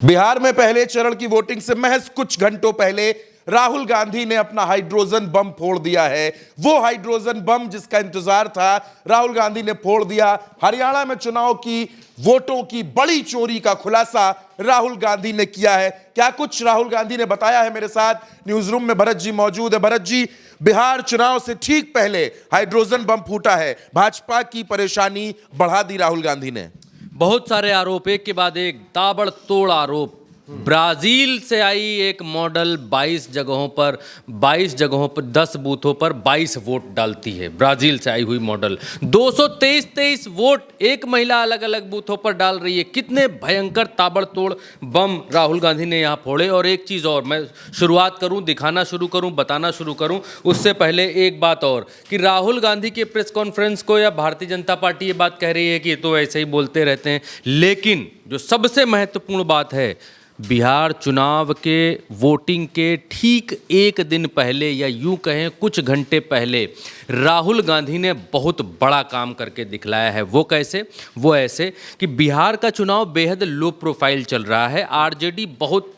बिहार में पहले चरण की वोटिंग से महज कुछ घंटों पहले राहुल गांधी ने अपना हाइड्रोजन बम फोड़ दिया है। वो हाइड्रोजन बम जिसका इंतजार था, राहुल गांधी ने फोड़ दिया। हरियाणा में चुनाव की वोटों की बड़ी चोरी का खुलासा राहुल गांधी ने किया है। क्या कुछ राहुल गांधी ने बताया है, मेरे साथ न्यूज रूम में भरत जी मौजूद है। भरत जी, बिहार चुनाव से ठीक पहले हाइड्रोजन बम फूटा है, भाजपा की परेशानी बढ़ा दी राहुल गांधी ने। बहुत सारे आरोप, एक के बाद एक ताबड़तोड़ आरोप। ब्राजील से आई एक मॉडल 22 जगहों पर 10 बूथों पर 22 वोट डालती है। ब्राजील से आई हुई मॉडल 223 वोट एक महिला अलग अलग बूथों पर डाल रही है। कितने भयंकर ताबड़तोड़ बम राहुल गांधी ने यहाँ फोड़े। और एक चीज़ और, मैं शुरुआत करूँ, दिखाना शुरू करूँ, बताना शुरू करूँ उससे पहले एक बात और, कि राहुल गांधी के प्रेस कॉन्फ्रेंस को या भारतीय जनता पार्टी ये बात कह रही है कि ये तो ऐसे ही बोलते रहते हैं, लेकिन जो सबसे महत्वपूर्ण बात है, बिहार चुनाव के वोटिंग के ठीक एक दिन पहले या यूं कहें कुछ घंटे पहले राहुल गांधी ने बहुत बड़ा काम करके दिखलाया है। वो कैसे? वो ऐसे कि बिहार का चुनाव बेहद लो प्रोफाइल चल रहा है। आरजेडी बहुत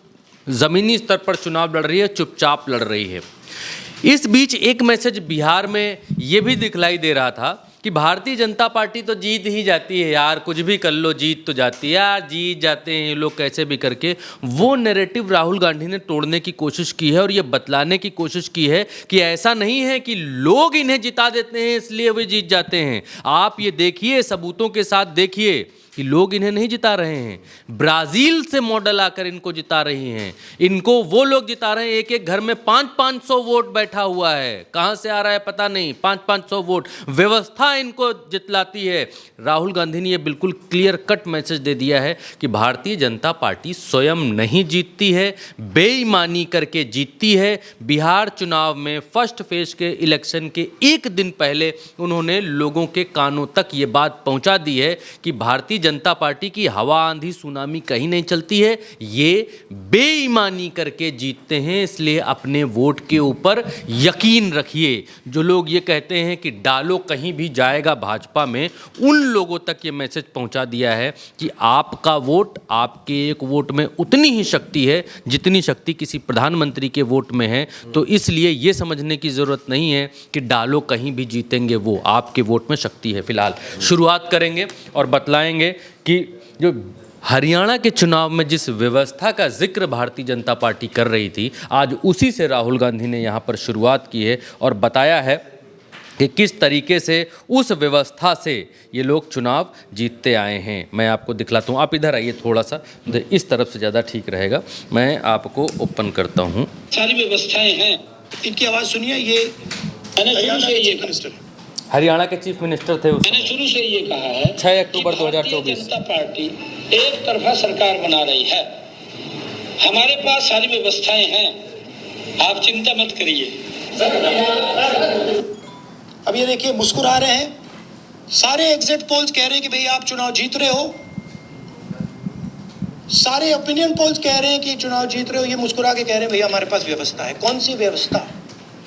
ज़मीनी स्तर पर चुनाव लड़ रही है, चुपचाप लड़ रही है। इस बीच एक मैसेज बिहार में ये भी दिखलाई दे रहा था कि भारतीय जनता पार्टी तो जीत ही जाती है यार, कुछ भी कर लो जीत तो जाती है यार, जीत जाते हैं ये लोग कैसे भी करके। वो नैरेटिव राहुल गांधी ने तोड़ने की कोशिश की है और ये बतलाने की कोशिश की है कि ऐसा नहीं है कि लोग इन्हें जिता देते हैं इसलिए वे जीत जाते हैं। आप ये देखिए, सबूतों के साथ देखिए कि लोग इन्हें नहीं जिता रहे हैं, ब्राजील से मॉडल आकर इनको जिता रही हैं। इनको वो लोग जिता रहे हैं, एक एक घर में 500 वोट बैठा हुआ है, कहाँ से आ रहा है पता नहीं, 500 वोट व्यवस्था इनको जितलाती है। राहुल गांधी ने ये बिल्कुल क्लियर कट मैसेज दे दिया है कि भारतीय जनता पार्टी स्वयं नहीं जीतती है, बेईमानी करके जीतती है। बिहार चुनाव में फर्स्ट फेज के इलेक्शन के एक दिन पहले उन्होंने लोगों के कानों तक ये बात पहुंचा दी है कि भारतीय जनता पार्टी की हवा आंधी सुनामी कहीं नहीं चलती है, ये बेईमानी करके जीतते हैं, इसलिए अपने वोट के ऊपर यकीन रखिए। जो लोग ये कहते हैं कि डालो कहीं भी जाएगा भाजपा में, उन लोगों तक ये मैसेज पहुंचा दिया है कि आपका वोट, आपके एक वोट में उतनी ही शक्ति है जितनी शक्ति किसी प्रधानमंत्री के वोट में है। तो इसलिए ये समझने की ज़रूरत नहीं है कि डालो कहीं भी जीतेंगे, वो आपके वोट में शक्ति है। फिलहाल शुरुआत करेंगे और बतलाएंगे कि जो हरियाणा के चुनाव में जिस व्यवस्था का जिक्र भारतीय जनता पार्टी कर रही थी, आज उसी से राहुल गांधी ने यहाँ पर शुरुआत की है और बताया है कि किस तरीके से उस व्यवस्था से ये लोग चुनाव जीतते आए हैं। मैं आपको दिखलाता हूँ, आप इधर आइए थोड़ा सा, इस तरफ से ज़्यादा ठीक रहेगा। मैं आपको ओपन करता हूँ। सारी व्यवस्थाएं हैं, इनकी आवाज़ सुनिए। ये मैंने शुरू से ये मिनिस्टर, हरियाणा के चीफ मिनिस्टर थे उस, मैंने शुरू से ये कहा है 6 अक्टूबर 2024। जनता पार्टी एक तरफा सरकार बना रही है, हमारे पास सारी व्यवस्थाएं हैं, आप चिंता मत करिए। अब ये देखिए, मुस्कुरा रहे हैं, सारे एग्जिट पोल्स कह रहे हैं कि भाई आप चुनाव जीत रहे हो, सारे ओपिनियन पोल्स कह रहे हैं कि चुनाव जीत रहे हो, ये मुस्कुरा के कह रहे हैं भैया हमारे पास व्यवस्था है। कौन सी व्यवस्था,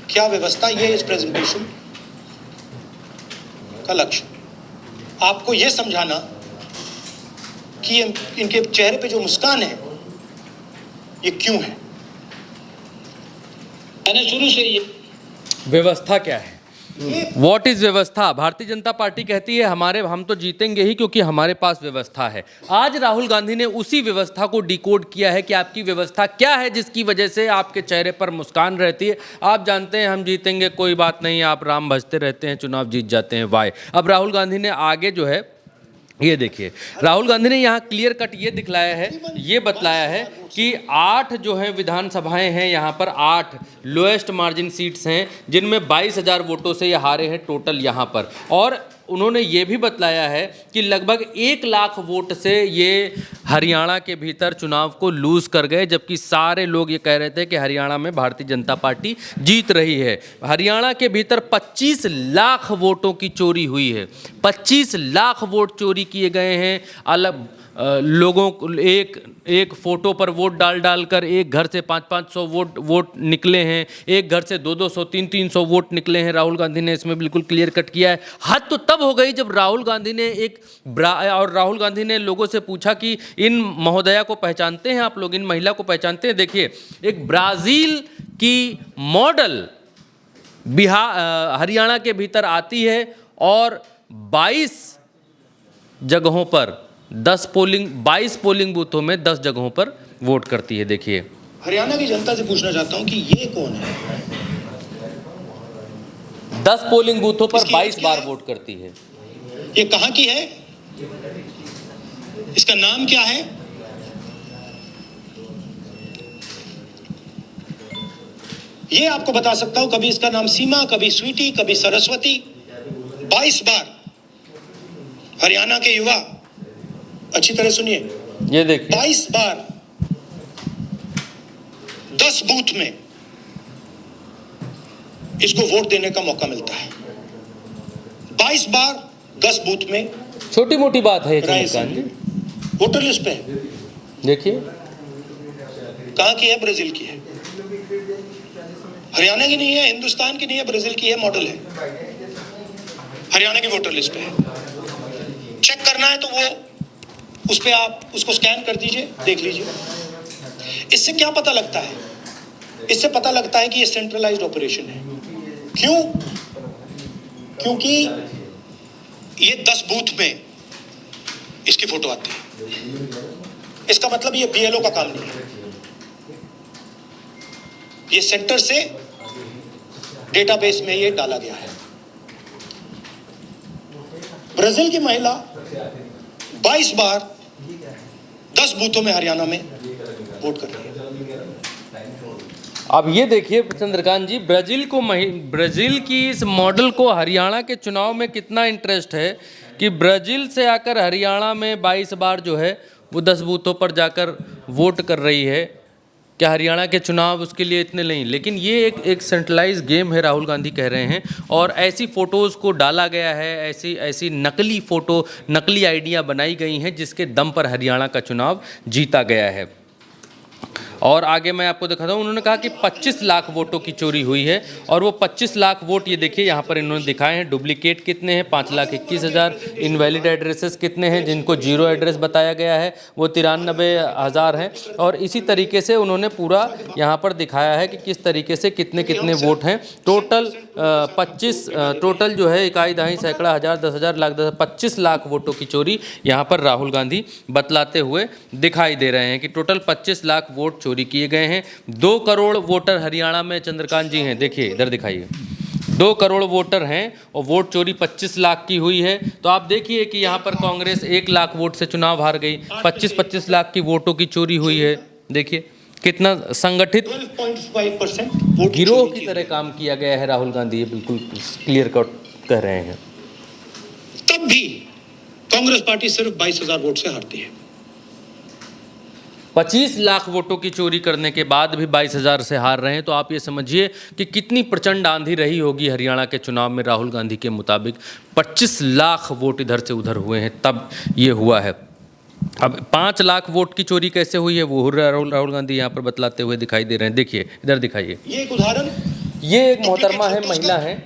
क्या व्यवस्था? ये इस प्रेजेंटेशन का लक्ष्य आपको यह समझाना कि इनके चेहरे पे जो मुस्कान है ये क्यों है। मैंने शुरू से ये व्यवस्था क्या है, व्हाट इज व्यवस्था? भारतीय जनता पार्टी कहती है हम तो जीतेंगे ही क्योंकि हमारे पास व्यवस्था है। आज राहुल गांधी ने उसी व्यवस्था को डिकोड किया है कि आपकी व्यवस्था क्या है जिसकी वजह से आपके चेहरे पर मुस्कान रहती है। आप जानते हैं हम जीतेंगे, कोई बात नहीं, आप राम भजते रहते हैं, चुनाव जीत जाते हैं, वाई। अब राहुल गांधी ने आगे जो है ये देखिए, राहुल गांधी ने यहाँ क्लियर कट ये दिखलाया है, ये बतलाया है कि 8 जो है विधानसभाएं हैं, यहाँ पर 8 लोएस्ट मार्जिन सीट्स हैं जिनमें 22,000 वोटों से ये हारे हैं टोटल यहाँ पर। और उन्होंने ये भी बतलाया है कि लगभग 1 लाख वोट से ये हरियाणा के भीतर चुनाव को लूज़ कर गए, जबकि सारे लोग ये कह रहे थे कि हरियाणा में भारतीय जनता पार्टी जीत रही है। हरियाणा के भीतर 25 लाख वोटों की चोरी हुई है, 25 लाख वोट चोरी किए गए हैं। अलग लोगों को एक फोटो पर वोट डाल कर एक घर से 500-500 वोट निकले हैं, एक घर से 200-200 300-300 वोट निकले हैं। राहुल गांधी ने इसमें बिल्कुल क्लियर कट किया है। हद तो तब हो गई जब राहुल गांधी ने लोगों से पूछा कि इन महोदया को पहचानते हैं आप लोग, इन महिला को पहचानते हैं। देखिए, एक ब्राज़ील की मॉडल हरियाणा के भीतर आती है और 22 जगहों पर 22 पोलिंग बूथों में 10 जगहों पर वोट करती है। देखिए, हरियाणा की जनता से पूछना चाहता हूं कि ये कौन है? 10 पोलिंग बूथों पर इसकी 22 क्या बार है? वोट करती है। ये कहां की है? इसका नाम क्या है? ये आपको बता सकता हूं, कभी इसका नाम सीमा, कभी स्वीटी, कभी सरस्वती। 22 बार हरियाणा के युवा, अच्छी तरह सुनिए, ये देखिए, 22 बार 10 बूथ में इसको वोट देने का मौका मिलता है। 22 बार 10 बूथ में। छोटी मोटी बात है चंद्रकांत जी। वोटर लिस्ट पे है। देखिए, कहां की है? ब्राजील की है, हरियाणा की नहीं है, हिंदुस्तान की नहीं है, ब्राजील की है, मॉडल है, हरियाणा की वोटर लिस्ट पे है। चेक करना है तो वो उस पे आप उसको स्कैन कर दीजिए, देख लीजिए। इससे क्या पता लगता है? इससे पता लगता है कि ये सेंट्रलाइज्ड ऑपरेशन है। क्यों? क्योंकि ये 10 बूथ में इसकी फोटो आती है। इसका मतलब ये बीएलओ का काम नहीं है, ये सेंटर से डेटाबेस में ये डाला गया है। ब्राजील की महिला 22 बार 10 बूथों में हरियाणा में वोट कर रही है। अब ये देखिए चंद्रकांत जी, ब्राजील की इस मॉडल को हरियाणा के चुनाव में कितना इंटरेस्ट है कि ब्राजील से आकर हरियाणा में 22 बार जो है वो 10 बूथों पर जाकर वोट कर रही है। क्या हरियाणा के चुनाव उसके लिए इतने नहीं? लेकिन ये एक सेंट्रलाइज गेम है, राहुल गांधी कह रहे हैं, और ऐसी फ़ोटोज़ को डाला गया है, ऐसी नकली फ़ोटो, नकली आइडिया बनाई गई हैं जिसके दम पर हरियाणा का चुनाव जीता गया है। और आगे मैं आपको दिखाता हूँ, उन्होंने कहा कि 25 लाख वोटों की चोरी हुई है, और वो 25 लाख वोट ये देखिए यहाँ पर इन्होंने दिखाए हैं। डुप्लीकेट कितने हैं? 5,21,000। इनवैलिड एड्रेसेस कितने हैं? जिनको जीरो एड्रेस बताया गया है वो 93,000 हैं। और इसी तरीके से उन्होंने पूरा यहाँ पर दिखाया है कि किस तरीके से कितने कितने वोट हैं। टोटल 25 टोटल जो है इकाई दहाई सैकड़ा हज़ार 10,000 लाख 25 लाख वोटों की चोरी यहाँ पर राहुल गांधी बतलाते हुए दिखाई दे रहे हैं कि टोटल 25 लाख वोट चोरी किए गए हैं। 2 करोड़ वोटर हरियाणा में चंद्रकांत जी हैं। देखिए इधर दिखाइए, 2 करोड़ वोटर हैं और वोट चोरी 25 लाख की हुई है। तो आप देखिए कि यहाँ पर कांग्रेस 1 लाख वोट से चुनाव हार गई, 25-25 लाख की वोटों की चोरी हुई है। देखिए कितना संगठित 12.5% गिरोह की तरह काम किया गया है। राहुल गांधी ये बिल्कुल क्लियर कट कह रहे हैं। तब भी कांग्रेस पार्टी सिर्फ 22,000 वोट से हारती है। 25 लाख वोटों की चोरी करने के बाद भी 22,000 से हार रहे हैं। तो आप ये समझिए कि कितनी प्रचंड आंधी रही होगी हरियाणा के चुनाव में। राहुल गांधी के मुताबिक 25 लाख वोट इधर से उधर हुए हैं, तब ये हुआ है। अब 5 लाख वोट की चोरी कैसे हुई है वो राहुल गांधी यहाँ पर बतलाते हुए दिखाई दे रहे हैं। देखिए इधर दिखाइए, ये एक उदाहरण, ये एक मोहतरमा है, महिला है,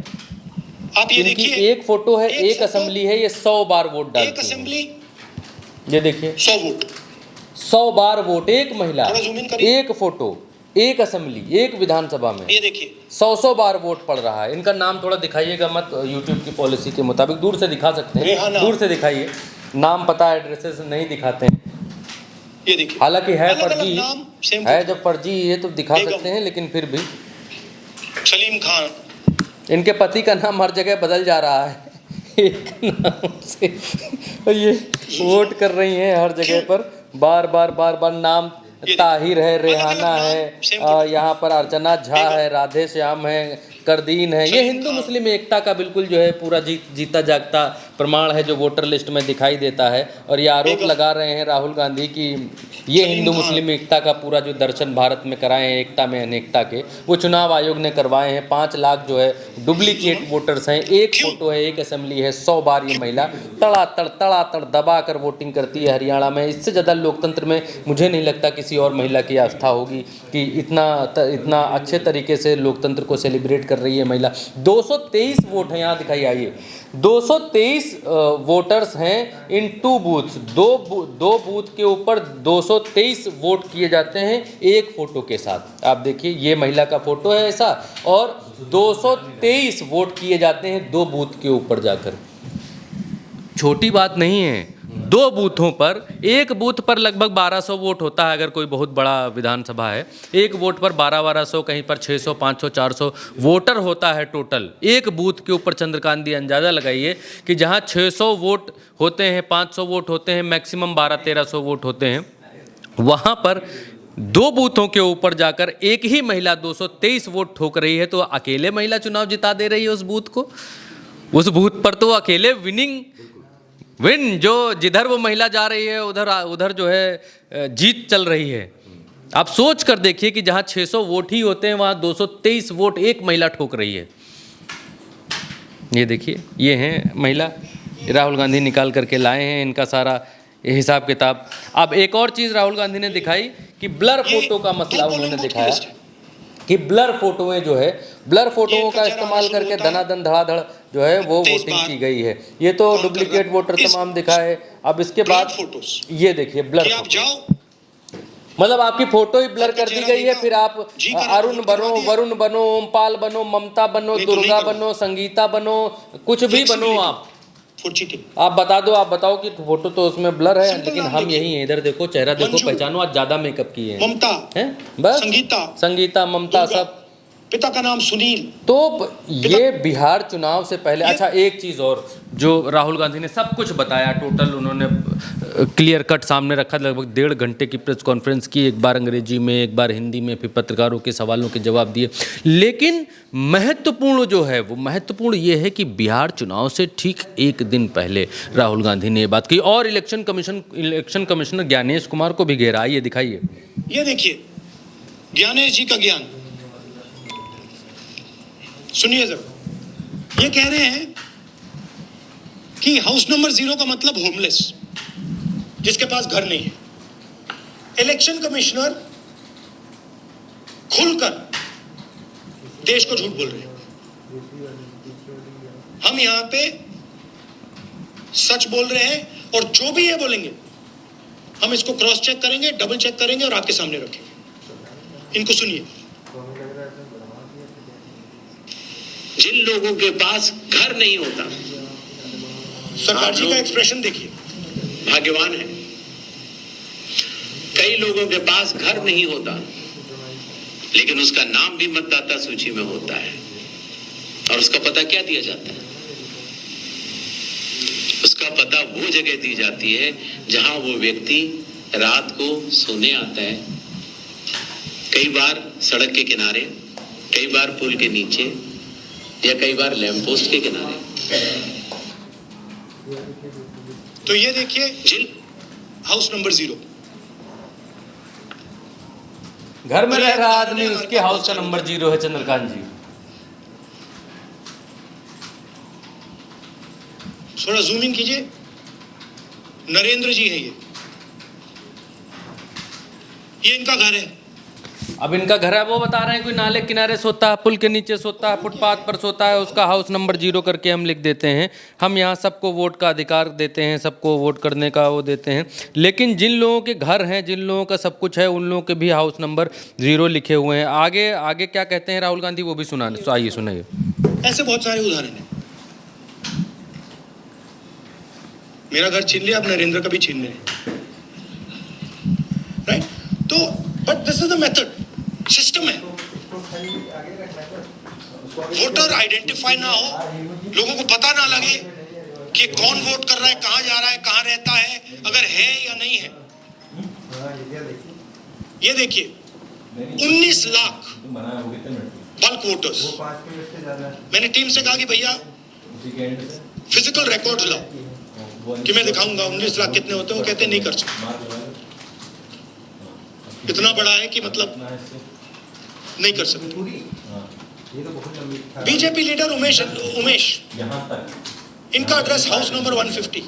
आप ये इनकी देखिए, एक फोटो है, एक असेंबली है, ये 100 बार वोट एक डालती है। असेंबली ये देखिए 100 वोट, 100 बार वोट, एक महिला, थोड़ा zoom in करिए। एक फोटो, एक असेंबली, एक विधानसभा में ये देखिए 100 बार वोट पड़ रहा है। इनका नाम थोड़ा दिखाइएगा मत, यूट्यूब की पॉलिसी के मुताबिक दूर से दिखा सकते हैं, रेहाना। दूर से दिखाइए, नाम पता एड्रेसेस नहीं दिखाते हैं। ये देखिए, हालांकि है अलग-अलग फर्जी, नाम, same है फोटो। जब फर्जी है तो दिखा बेगम। सकते हैं, लेकिन फिर भी सलीम खान, इनके पति का नाम हर जगह बदल जा रहा है एक नाम से ये वोट कर रही हैं हर जगह पर, बार बार नाम। ताहिर है, रेहाना है, यहाँ पर अर्चना झा है, राधे श्याम है, करदीन है। ये हिंदू मुस्लिम एकता का बिल्कुल जो है पूरा जीता जागता प्रमाण है जो वोटर लिस्ट में दिखाई देता है। और ये आरोप लगा रहे हैं राहुल गांधी कि ये हिंदू मुस्लिम एकता का पूरा जो दर्शन भारत में कराए हैं, एकता में अनेकता के, वो चुनाव आयोग ने करवाए हैं। 5 लाख जो है डुप्लीकेट वोटर्स हैं। एक फोटो है, एक असेंबली है, 100 बार ये महिला तड़ातड़ दबा कर वोटिंग करती है हरियाणा में। इससे ज़्यादा लोकतंत्र में मुझे नहीं लगता किसी और महिला की आस्था होगी कि इतना अच्छे तरीके से लोकतंत्र को सेलिब्रेट कर रही है महिला। 223 वोट हैं, यहाँ दिखाई आइए, 223 वोटर्स हैं इन 2 बूथ्स। दो बूथ के ऊपर 223 वोट किए जाते हैं एक फोटो के साथ। आप देखिए, ये महिला का फोटो है ऐसा, और 223 वोट किए जाते हैं 2 बूथ के ऊपर जाकर। छोटी बात नहीं है। 2 बूथों पर, एक बूथ पर लगभग 1200 वोट होता है अगर कोई बहुत बड़ा विधानसभा है। एक वोट पर 1200, कहीं पर 600, 500, 400 वोटर होता है टोटल एक बूथ के ऊपर। चंद्रकांत जी अंदाज़ा लगाइए कि जहां 600 वोट होते हैं, 500 वोट होते हैं, मैक्सिमम 1200-1300 वोट होते हैं, वहां पर 2 बूथों के ऊपर जाकर एक ही महिला 223 वोट ठोक रही है। तो अकेले महिला चुनाव जिता दे रही है उस बूथ को। उस बूथ पर तो अकेले विन जो जिधर वो महिला जा रही है उधर जो है जीत चल रही है। आप सोच कर देखिए कि जहां 600 वोट ही होते हैं वहां 223 वोट एक महिला ठोक रही है। ये देखिए, ये हैं महिला, राहुल गांधी निकाल करके लाए हैं इनका सारा हिसाब किताब। अब एक और चीज़ राहुल गांधी ने दिखाई कि ब्लर फोटो का मसला उन्होंने दिखाया कि ब्लर फोटोएं जो है, ब्लर फोटोओं का इस्तेमाल करके धनाधन धड़ाधड़ जो है वो वोटिंग की गई है। ये तो डुप्लीकेट वोटर तमाम दिखाए। अब इसके बाद ये देखिए ब्लर फोटो, मतलब आपकी फोटो ही ब्लर कर दी गई है। फिर आप अरुण बनो, वरुण बनो, ओमपाल बनो, ममता बनो, दुर्गा बनो, संगीता बनो, कुछ भी बनो आप बता दो, आप बताओ कि फोटो तो उसमें ब्लर है, लेकिन हम यही हैं। इधर देखो, चेहरा देखो, पहचानो। आज ज्यादा मेकअप किए हैं। ममता है बस, संगीता, ममता, सब। पिता का नाम सुनील। तो ये बिहार चुनाव से पहले, अच्छा एक चीज़ और, जो राहुल गांधी ने सब कुछ बताया, टोटल उन्होंने क्लियर कट सामने रखा। लगभग 1.5 घंटे की प्रेस कॉन्फ्रेंस की, एक बार अंग्रेजी में, एक बार हिंदी में, फिर पत्रकारों के सवालों के जवाब दिए। लेकिन महत्वपूर्ण जो है वो महत्वपूर्ण ये है कि बिहार चुनाव से ठीक एक दिन पहले राहुल गांधी ने ये बात की। और इलेक्शन कमिश्नर ज्ञानेश कुमार को भी घेरा। ये दिखाइए, ये देखिए ज्ञानेश जी का ज्ञान सुनिए जरा। ये कह रहे हैं कि हाउस नंबर 0 का मतलब होमलेस, जिसके पास घर नहीं है। इलेक्शन कमिश्नर खुलकर देश को झूठ बोल रहे हैं। हम यहां पे सच बोल रहे हैं, और जो भी ये बोलेंगे हम इसको क्रॉस चेक करेंगे, डबल चेक करेंगे और आपके सामने रखेंगे। इनको सुनिए। जिन लोगों के पास घर नहीं होता, सरकार जी का एक्सप्रेशन देखिए, भाग्यवान है। कई लोगों के पास घर नहीं होता, लेकिन उसका नाम भी मतदाता सूची में होता है। और उसका पता क्या दिया जाता है? उसका पता वो जगह दी जाती है जहां वो व्यक्ति रात को सोने आता है। कई बार सड़क के किनारे, कई बार पुल के नीचे, या कई बार लैंप पोस्ट के किनारे। तो ये देखिए जिन हाउस नंबर 0, घर में रह रहा आदमी, उसके हाउस का नंबर 0 है। चंद्रकांत जी, थोड़ा जूम इन कीजिए। नरेंद्र जी है ये इनका घर है। अब इनका घर है, वो बता रहे हैं कोई नाले किनारे सोता है, पुल के नीचे सोता है, फुटपाथ पर सोता है, उसका हाउस नंबर 0 करके हम लिख देते हैं। हम यहाँ सबको वोट का अधिकार देते हैं, सबको वोट करने का वो देते हैं। लेकिन जिन लोगों के घर हैं, जिन लोगों का सब कुछ है, उन लोगों के भी हाउस नंबर 0 लिखे हुए हैं। आगे आगे क्या कहते हैं राहुल गांधी, वो भी आइए सुनाइए। ऐसे बहुत सारे उदाहरण हैं। मेरा घर छीन लिया, अब नरेंद्र का भी छीन ले, राइट? तो but this is the method, system है। वोटर आइडेंटिफाई ना हो, लोगों को पता ना लगे कि कौन वोट कर रहा है, कहां जा रहा है, कहां रहता है, अगर है या नहीं है। ये देखिए 19 लाख बल्क वोटर्स। मैंने टीम से कहा कि भैया फिजिकल रिकॉर्ड्स लाओ कि मैं दिखाऊंगा 19 लाख कितने होते हैं, वो कहते नहीं कर सकते, इतना बड़ा है कि मतलब नहीं कर सकते। बीजेपी लीडर उमेश इनका एड्रेस हाउस नंबर 150,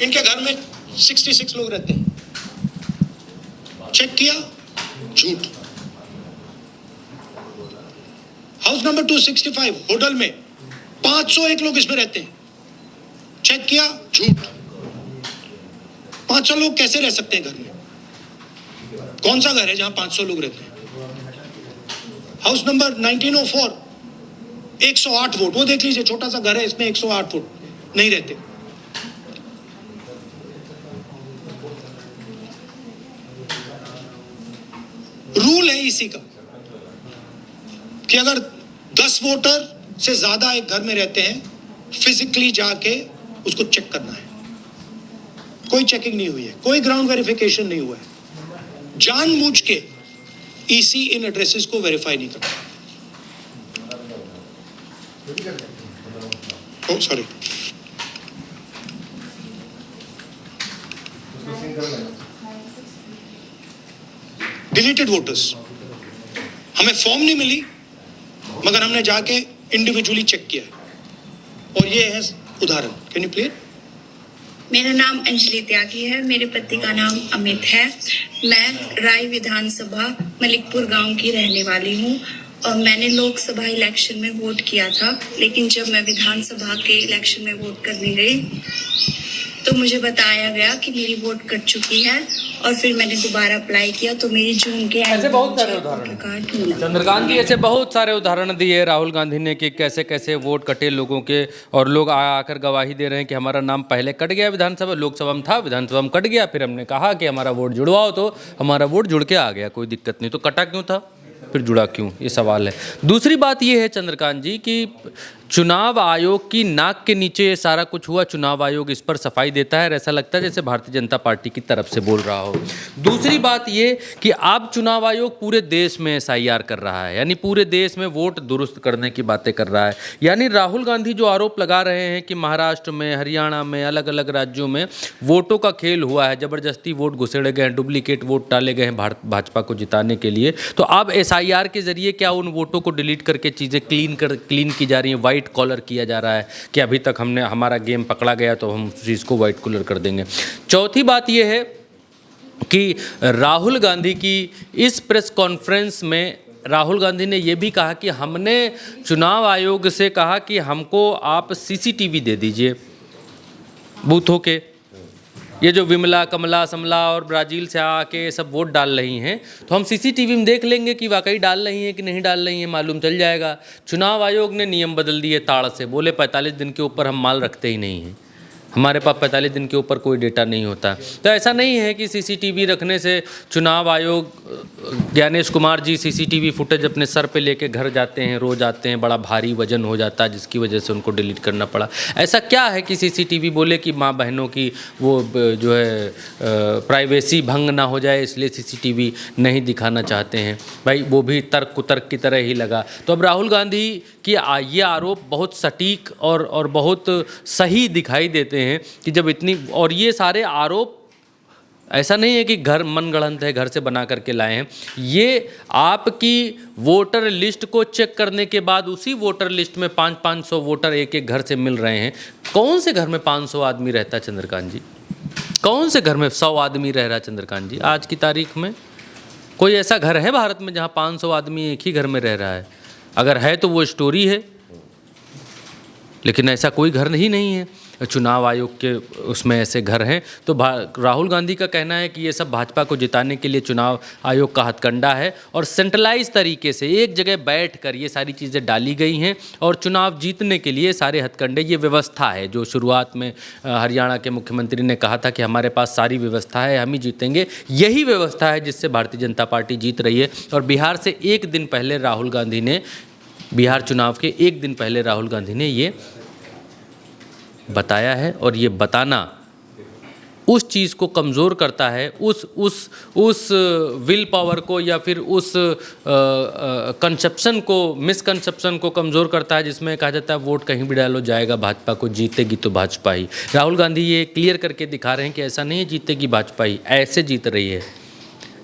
इनके घर में 66 लोग रहते हैं, चेक किया झूठ। हाउस नंबर 265 होटल में 501 लोग इसमें रहते हैं, चेक किया झूठ। 500 लोग कैसे रह सकते हैं घर में? कौन सा घर है जहां 500 लोग रहते हैं? हाउस नंबर 1904 108 वोट, वो देख लीजिए, छोटा सा घर है, इसमें 108 वोट नहीं रहते। रूल है इसी का कि अगर 10 वोटर से ज्यादा एक घर में रहते हैं, फिजिकली जाके उसको चेक करना है। कोई चेकिंग नहीं हुई है, कोई ग्राउंड वेरिफिकेशन नहीं हुआ है, जानबूझ के ईसी इन एड्रेसेस को वेरीफाई नहीं करता। ओ सॉरी, डिलीटेड वोटर्स, हमें फॉर्म नहीं मिली मगर हमने जाके इंडिविजुअली चेक किया है, और ये है उदाहरण। Can you please? मेरा नाम अंजलि त्यागी है, मेरे पति का नाम अमित है। मैं राय विधानसभा मलिकपुर गांव की रहने वाली हूं और मैंने लोकसभा इलेक्शन में वोट किया था, लेकिन जब मैं विधानसभा के इलेक्शन में वोट करने गई तो मुझे बताया गया कि मेरी वोट कट चुकी है, और फिर मैंने दोबारा अप्लाई किया तो मेरी जून के ऐसे बहुत सारे उदाहरण कार्ड मिला। चंद्रकांत जी, ऐसे बहुत सारे उदाहरण दिए राहुल गांधी ने कि कैसे कैसे वोट कटे लोगों के, और लोग आकर गवाही दे रहे हैं कि हमारा नाम पहले कट गया विधानसभा, लोकसभा में था, विधानसभा में कट गया, फिर हमने कहा कि हमारा वोट जुड़वाओ तो हमारा वोट जुड़ के आ गया, कोई दिक्कत नहीं। तो कटा क्यों था, फिर जुड़ा क्यों, ये सवाल है। दूसरी बात ये है चंद्रकांत जी कि चुनाव आयोग की नाक के नीचे ये सारा कुछ हुआ, चुनाव आयोग इस पर सफाई देता है, ऐसा लगता है जैसे भारतीय जनता पार्टी की तरफ से बोल रहा हो। दूसरी बात ये कि अब चुनाव आयोग पूरे देश में SIR कर रहा है, यानी पूरे देश में वोट दुरुस्त करने की बातें कर रहा है। यानी राहुल गांधी जो आरोप लगा रहे हैं कि महाराष्ट्र में, हरियाणा में, अलग अलग राज्यों में वोटों का खेल हुआ है, ज़बरदस्ती वोट घुसेड़े गए हैं, डुप्लीकेट वोट डाले गए हैं भाजपा को जिताने के लिए, तो अब SIR के जरिए क्या उन वोटों को डिलीट करके चीज़ें क्लीन की जा रही हैं, वाइट कॉलर किया जा रहा है कि अभी तक हमारा गेम पकड़ा गया तो हम उस चीज़ को वाइट कॉलर कर देंगे। चौथी बात यह है कि राहुल गांधी की इस प्रेस कॉन्फ्रेंस में राहुल गांधी ने यह भी कहा कि हमने चुनाव आयोग से कहा कि हमको आप CCTV दे दीजिए बूथों के। ये जो विमला, कमला, समला और ब्राज़ील से आके सब वोट डाल रही हैं, तो हम CCTV में देख लेंगे कि वाकई डाल रही हैं कि नहीं डाल रही हैं, मालूम चल जाएगा। चुनाव आयोग ने नियम बदल दिए ताड़ से, बोले 45 दिन के ऊपर हम माल रखते ही नहीं हैं, हमारे पास 45 दिन के ऊपर कोई डेटा नहीं होता। तो ऐसा नहीं है कि CCTV रखने से चुनाव आयोग, ज्ञानेश कुमार जी CCTV फुटेज अपने सर पे लेके घर जाते हैं, रोज आते हैं, बड़ा भारी वजन हो जाता है जिसकी वजह से उनको डिलीट करना पड़ा। ऐसा क्या है कि CCTV बोले कि माँ बहनों की वो जो है प्राइवेसी भंग ना हो जाए, इसलिए CCTV नहीं दिखाना चाहते हैं। भाई वो भी तर्क कुतर्क की तरह ही लगा। तो अब राहुल गांधी की ये आरोप बहुत सटीक और बहुत सही दिखाई देते हैं कि जब इतनी, और ये सारे आरोप ऐसा नहीं है कि घर मनगढ़ंत है, घर से बना करके लाए हैं, ये आपकी वोटर लिस्ट को चेक करने के बाद उसी वोटर लिस्ट में 500 वोटर एक एक घर से मिल रहे हैं। कौन से घर में 500 आदमी रहता है चंद्रकांत जी? कौन से घर में 100 आदमी रह रहा है चंद्रकांत जी आज की तारीख में? कोई ऐसा घर है भारत में जहाँ 500 आदमी एक ही घर में रह रहा है? अगर है तो वो स्टोरी है, लेकिन ऐसा कोई घर ही नहीं है। चुनाव आयोग के उसमें ऐसे घर हैं। तो राहुल गांधी का कहना है कि ये सब भाजपा को जिताने के लिए चुनाव आयोग का हथकंडा है, और सेंट्रलाइज तरीके से एक जगह बैठकर ये सारी चीज़ें डाली गई हैं, और चुनाव जीतने के लिए सारे हथकंडे, ये व्यवस्था है जो शुरुआत में हरियाणा के मुख्यमंत्री ने कहा था कि हमारे पास सारी व्यवस्था है, हम ही जीतेंगे। यही व्यवस्था है जिससे भारतीय जनता पार्टी जीत रही है। और बिहार से एक दिन पहले राहुल गांधी ने, बिहार चुनाव के एक दिन पहले राहुल गांधी ने ये बताया है, और ये बताना उस चीज़ को कमज़ोर करता है, उस विल पावर को या फिर उस कंसेप्शन को, मिसकंसेप्शन को कमज़ोर करता है, जिसमें कहा जाता है वोट कहीं भी डालो जाएगा भाजपा को, जीतेगी तो भाजपा ही। राहुल गांधी ये क्लियर करके दिखा रहे हैं कि ऐसा नहीं है जीतेगी भाजपा ही, ऐसे जीत रही है,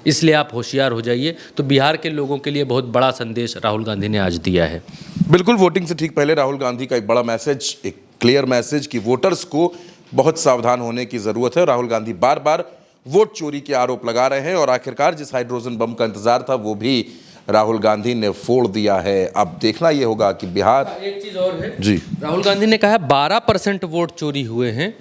इसलिए आप होशियार हो जाइए। तो बिहार के लोगों के लिए बहुत बड़ा संदेश राहुल गांधी ने आज दिया है। बिल्कुल, वोटिंग से ठीक पहले राहुल गांधी का एक बड़ा मैसेज, एक क्लियर मैसेज कि वोटर्स को बहुत सावधान होने की ज़रूरत है। राहुल गांधी बार बार वोट चोरी के आरोप लगा रहे हैं और आखिरकार जिस हाइड्रोजन बम का इंतजार था वो भी राहुल गांधी ने फोड़ दिया है। अब देखना ये होगा कि बिहार, एक चीज़ और है जी, राहुल गांधी ने कहा 12% वोट चोरी हुए हैं,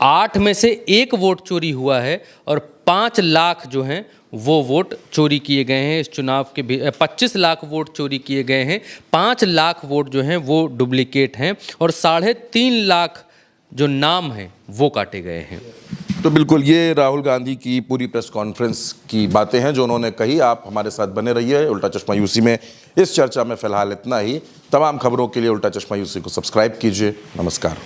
8 में से 1 वोट चोरी हुआ है और 5 लाख जो हैं वो वोट चोरी किए गए हैं इस चुनाव के भी। 25 लाख वोट चोरी किए गए हैं, 5 लाख वोट जो हैं वो डुप्लीकेट हैं और 3.5 लाख जो नाम हैं वो काटे गए हैं। तो बिल्कुल ये राहुल गांधी की पूरी प्रेस कॉन्फ्रेंस की बातें हैं जो उन्होंने कही। आप हमारे साथ बने रहिए उल्टा चश्मा यूसी में। इस चर्चा में फिलहाल इतना ही। तमाम खबरों के लिए उल्टा चश्मा यूसी को सब्सक्राइब कीजिए। नमस्कार।